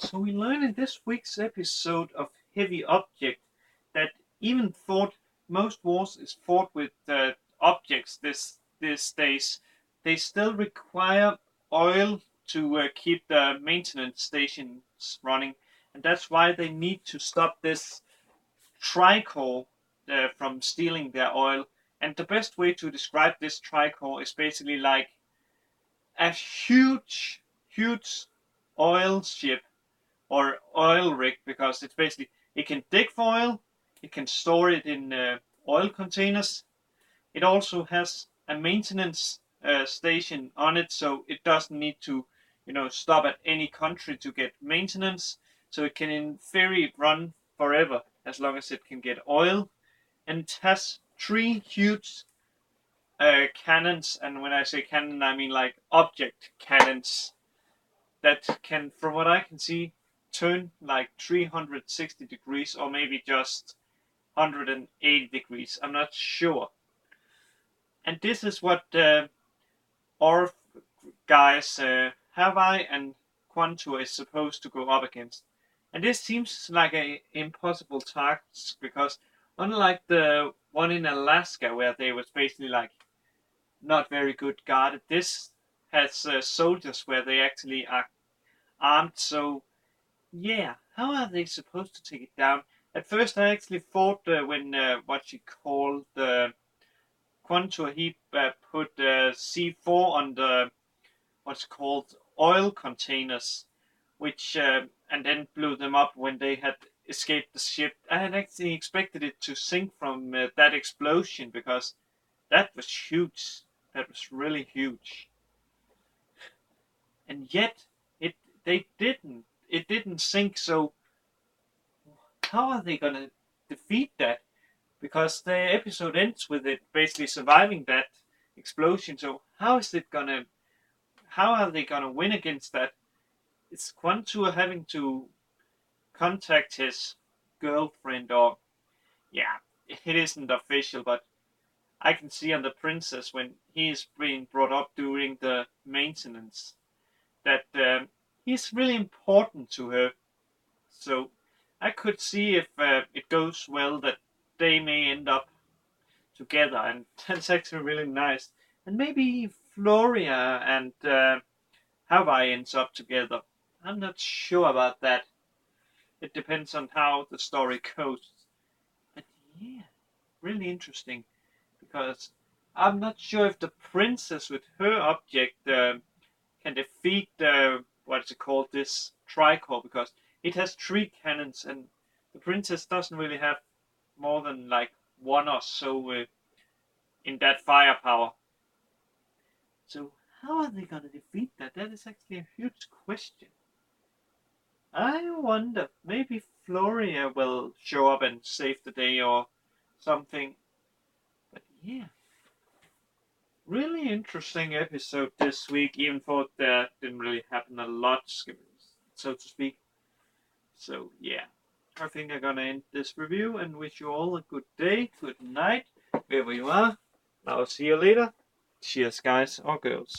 So we learn in this week's episode of Heavy Object that even thought most wars is fought with objects these days, they still require oil to keep the maintenance stations running, and that's why they need to stop this Tricor from stealing their oil. And the best way to describe this Tricor is basically like a huge oil ship or oil rig, because it's basically it can dig for oil, it can store it in oil containers. It also has a maintenance station on it, so it doesn't need to, stop at any country to get maintenance. So it can, in theory, run forever as long as it can get oil. And it has three huge cannons, and when I say cannon, I mean like object cannons that can, from what I can see, turn like 360 degrees or maybe just 180 degrees. I'm not sure. And this is what our guys, Hawaii and Quantua, is supposed to go up against. And this seems like an impossible task because, unlike the one in Alaska where they was basically like not very good guarded, this has soldiers where they actually are armed. So yeah, how are they supposed to take it down? At first, I actually thought when what she called Quantua, he put C4 on the what's called oil containers, which and then blew them up when they had escaped the ship. I had actually expected it to sink from that explosion because that was huge. That was really huge, and yet it they didn't. It didn't sink. So how are they gonna defeat that? Because the episode ends with it basically surviving that explosion. So how is it gonna? How are they gonna win against that? Is Quantua having to contact his girlfriend, or yeah, it isn't official, but I can see on the princess when he is being brought up during the maintenance that he's really important to her. So I could see if it goes well that they may end up together, and that's actually really nice. And maybe Floria and Hawaii ends up together. I'm not sure about that. It depends on how the story goes. But yeah, really interesting because I'm not sure if the princess with her object can defeat what's it called, this Tricor, because it has three cannons and the princess doesn't really have more than like one or so in that firepower. So how are they gonna defeat that? That is actually a huge question. I wonder, maybe Floria will show up and save the day or something. But yeah, really interesting episode this week, even though there didn't really happen a lot, so to speak. So yeah, I think I'm gonna end this review and wish you all a good day, good night, wherever you are. I'll see you later. Cheers, guys or girls.